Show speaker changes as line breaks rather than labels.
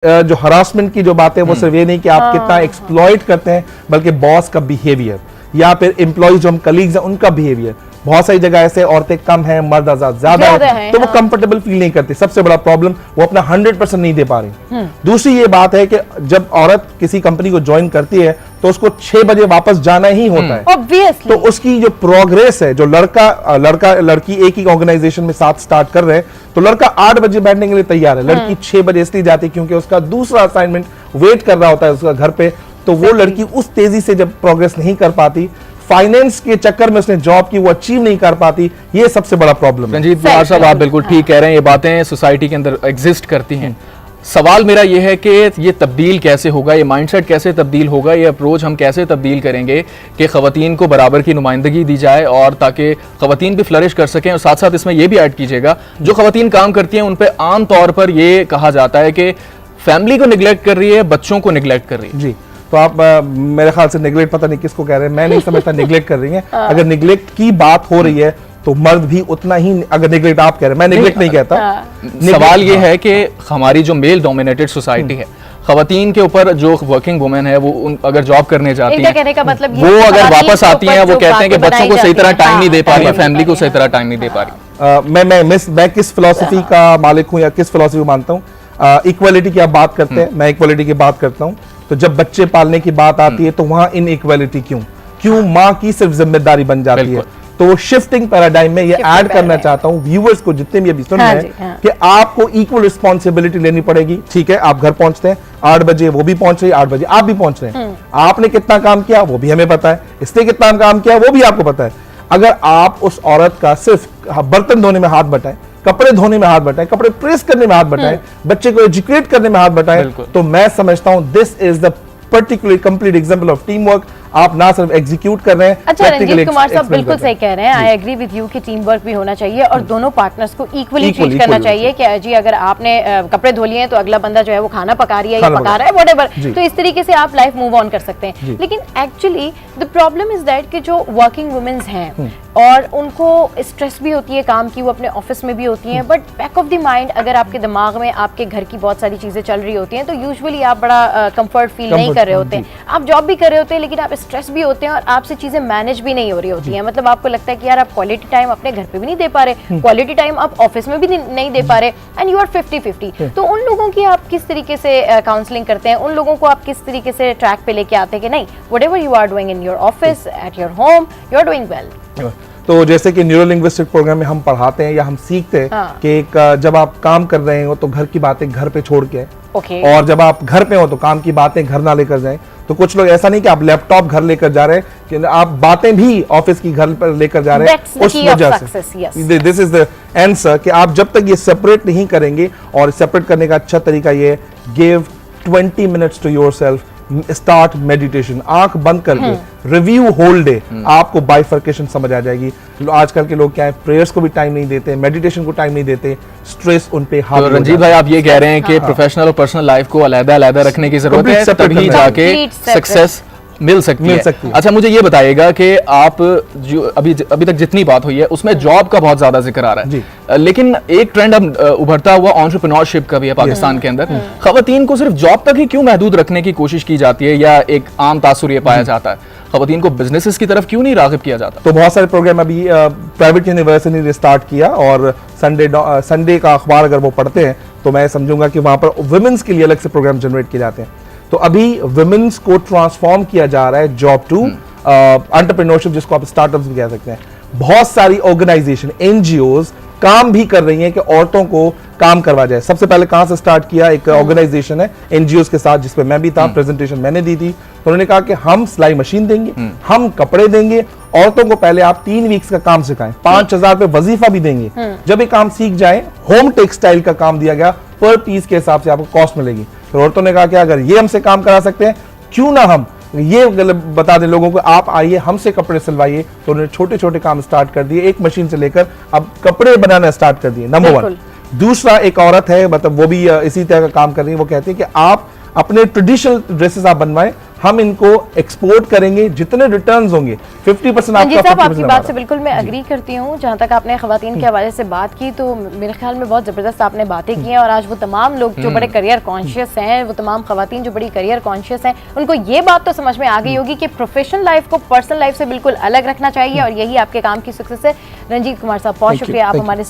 जो हरासमेंट की जो बात है वो सिर्फ ये नहीं कि आप कितना एक्सप्लॉइट करते हैं, बल्कि बॉस का बिहेवियर या फिर एम्प्लॉइज जो हम कलीग्स हैं उनका बिहेवियर। बहुत सारी जगह ऐसे औरतें कम हैं, मर्द ज्यादा है, तो वो कंफर्टेबल फील नहीं करती। सबसे बड़ा प्रॉब्लम वो अपना 100% नहीं दे पा रही। दूसरी ये बात है कि जब औरत किसी कंपनी को ज्वाइन करती है तो उसको 6 बजे वापस जाना ही होता है।
Obviously.
तो उसकी जो प्रोग्रेस है, जो लड़का लड़की एक ही ऑर्गेनाइजेशन में साथ स्टार्ट कर रहे हैं, तो लड़का 8 बजे बैठने के लिए तैयार है, लड़की 6 बजे इसलिए जाती है क्योंकि उसका दूसरा असाइनमेंट वेट कर रहा होता है उसका घर पे। तो वो लड़की उस तेजी से जब प्रोग्रेस नहीं कर पाती, फाइनेंस के चक्कर में उसने जॉब की वो अचीव नहीं कर पाती, ये सबसे बड़ा प्रॉब्लम है।
रंजीत बिलाल साहब, आप बिल्कुल ठीक कह रहे हैं, ये बातें सोसाइटी के अंदर एग्जिस्ट करती हैं। सवाल मेरा ये है कि ये तब्दील कैसे होगा, ये माइंडसेट कैसे तब्दील होगा, ये अप्रोच हम कैसे तब्दील करेंगे कि ख़वातीन को बराबर की नुमाइंदगी दी जाए और ताकि ख़वातीन भी फ्लरिश कर सकें। और साथ साथ इसमें यह भी ऐड कीजिएगा, जो ख़वातीन काम करती हैं उन पर आम तौर पर यह कहा जाता है कि फैमिली को निगलेक्ट कर रही है, बच्चों को निगलेक्ट कर रही है।
जी, तो आप मेरे ख्याल से निगलेक्ट पता नहीं किसको कह रहे हैं, मैं नहीं समझता निगलेक्ट कर रही हैं। अगर निगलेक्ट की बात हो रही है तो मर्द भी उतना ही, अगर निगलेक्ट आप कह रहे हैं, मैं निगलेक्ट नहीं कहता।
सवाल ये है कि हमारी जो मेल डोमिनेटेड सोसाइटी है, खवातीन के ऊपर जो वर्किंग वुमेन है वो अगर जॉब करने जाती है,
कहने का मतलब
वो अगर वापस आती हैं वो कहते हैं कि बच्चों को सही तरह टाइम नहीं दे पा रही है, फैमिली को सही तरह टाइम नहीं दे पा रही।
मैं किस फिलॉसफी का मालिक हूं या किस फिलॉसफी को मानता हूं। इक्वालिटी की आप बात करते हैं, मैं इक्वालिटी की बात करता हूं। तो जब बच्चे पालने की बात आती है तो वहां इन इक्वालिटी क्यों मां की सिर्फ जिम्मेदारी बन जाती है। तो वो शिफ्टिंग पैराडाइम में ये ऐड करना चाहता हूं व्यूअर्स को, जितने भी अभी सुन रहे हैं, कि आपको इक्वल रिस्पॉन्सिबिलिटी लेनी पड़ेगी। ठीक है, आप घर पहुंचते हैं 8 बजे, वो भी पहुंच रही है 8 बजे, आप भी पहुंच रहे हैं। आपने कितना काम किया वो भी हमें पता है, इसने कितना काम किया वो भी आपको पता है। अगर आप उस औरत का सिर्फ बर्तन धोने में हाथ बटाएं, कपड़े धोने में हाथ बटाएं, कपड़े प्रेस करने में हाथ बटाएं, बच्चे को एजुकेट करने में हाथ बटाएं, तो मैं समझता हूं this is the particular complete example of team work. आप ना सिर्फ एग्जीक्यूट कर रहे हैं।
अच्छा, रंजीत कुमार साहब बिल्कुल सही कह रहे हैं, आई एग्री विद यू कि टीम वर्क भी होना चाहिए और दोनों पार्टनर्स को इक्वली ट्रीट करना चाहिए कि जी अगर आपने कपड़े धो लिए हैं तो अगला बंदा जो है वो खाना पका रही है या पका रहा है, व्हाटएवर, तो इस तरीके से आप लाइफ मूव ऑन कर सकते हैं। लेकिन actually the problem is that कि जो वर्किंग वुमेन्स हैं और उनको स्ट्रेस भी होती है काम की, वो अपने ऑफिस में भी होती हैं, but back of the mind अगर आपके दिमाग में आपके घर की बहुत सारी चीजें चल रही होती हैं तो यूजुअली आप बड़ा कंफर्ट फील नहीं कर रहे होते हैं। आप जॉब भी कर रहे होते हैं लेकिन आप स्ट्रेस भी होते हैं और आपसे चीजें मैनेज भी नहीं हो रही होती हैं। मतलब आपको लगता है कि यार आप क्वालिटी टाइम अपने घर पे भी नहीं दे पा रहे, क्वालिटी टाइम आप ऑफिस में भी नहीं दे पा रहे, एंड यू आर 50-50। तो उन लोगों की आप किस तरीके से काउंसलिंग करते हैं, उन लोगों को आप किस तरीके से ट्रैक पे लेके आते हैं कि नहीं, whatever you are doing in your office, at your home, you are doing well.
तो जैसे कि न्यूरो लिंग्विस्टिक प्रोग्राम में हम पढ़ाते हैं या हम सीखते हैं कि जब आप काम कर रहे हो तो घर की बातें घर पे छोड़ के, और जब आप घर पे हो तो काम की बातें घर ना लेकर जाएं। तो कुछ लोग ऐसा नहीं कि आप लैपटॉप घर लेकर जा रहे हैं, कि आप बातें भी ऑफिस की घर पर लेकर जा रहे हैं। उस वजह से दिस इज द आंसर कि आप जब तक ये सेपरेट नहीं करेंगे, और सेपरेट करने का अच्छा तरीका ये है, give 20 minutes to yourself, start meditation, आंख बंद करके रिव्यू होल डे, आपको बाइफर्केशन समझ आ जाएगी। आजकल के लोग क्या है, प्रेयर्स को भी टाइम नहीं देते, मेडिटेशन को टाइम नहीं देते, स्ट्रेस उन पे हावी हो जाता है।
रंजीत भाई, आप ये कह रहे हैं कि प्रोफेशनल और पर्सनल लाइफ को अलग-अलग रखने की जरूरत है, तभी जाके सक्सेस मिल सकती है। अच्छा, मुझे ये बताइएगा कि आप जो अभी तक जितनी बात हुई है उसमें जॉब का बहुत ज्यादा जिक्र आ रहा है, लेकिन एक ट्रेंड अब उभरता हुआ एंटरप्रेन्योरशिप का भी है पाकिस्तान के अंदर। खवातीन को सिर्फ जॉब तक ही क्यों महदूद रखने की कोशिश की जाती है, या एक आम तासुर ये पाया जाता है, खवातीन को बिजनेसेस की तरफ क्यों नहीं राग़िब किया जाता?
तो बहुत सारे प्रोग्राम अभी प्राइवेट यूनिवर्सिटी ने स्टार्ट किया, और संडे का अखबार अगर वो पढ़ते हैं तो मैं समझूंगा कि वहां पर वुमेन्स के लिए अलग से प्रोग्राम जनरेट किए जाते हैं। तो अभी वुमेन्स को ट्रांसफॉर्म किया जा रहा है जॉब टू एंटरप्रेन्योरशिप, जिसको आप स्टार्टअप्स भी कह सकते हैं। बहुत सारी ऑर्गेनाइजेशन, एनजीओज काम भी कर रही हैं कि औरतों को काम करवा जाए। सबसे पहले कहां से स्टार्ट किया, एक ऑर्गेनाइजेशन है एनजीओज के साथ, जिसपे मैं भी था, प्रेजेंटेशन मैंने दी थी। तो उन्होंने कहा कि हम सिलाई मशीन देंगे, हम कपड़े देंगे, औरतों को पहले आप 3 वीक्स का काम सिखाएं, 5,000 रुपए वजीफा भी देंगे। जब ये काम सीख जाए, होम टेक्सटाइल का काम दिया गया, पर पीस के हिसाब से आपको कॉस्ट मिलेगी। तो औरतों ने कहा कि अगर ये हमसे काम करा सकते हैं, क्यों ना हम ये बता दें लोगों को, आप आइए हमसे कपड़े सिलवाइए। तो उन्होंने छोटे छोटे काम स्टार्ट कर दिए, एक मशीन से लेकर अब कपड़े बनाना स्टार्ट कर दिए, नंबर 1। दूसरा, एक औरत है, मतलब वो भी इसी तरह का काम कर रही है, वो कहती है कि आप अपने ट्रेडिशनल ड्रेसेस आप बनवाएं, हम इनको एक्सपोर्ट करेंगे, जितने रिटर्न्स होंगे 50% आपका,
साहब आपकी बात से बिल्कुल मैं अग्री करती हूँ। जहाँ तक आपने खवातीन के हवाले से बात की तो मेरे ख्याल में बहुत ज़बरदस्त आपने बातें की हैं, और आज वो तमाम लोग जो बड़े करियर कॉन्शियस हैं, वो तमाम खवातीन जो बड़ी करियर कॉन्शियस हैं, उनको ये बात तो समझ में आ गई होगी कि प्रोफेशनल लाइफ को पर्सनल लाइफ से बिल्कुल अलग रखना चाहिए, और यही आपके काम की सक्सेस है। रंजीत कुमार साहब बहुत शुक्रिया, आप हमारे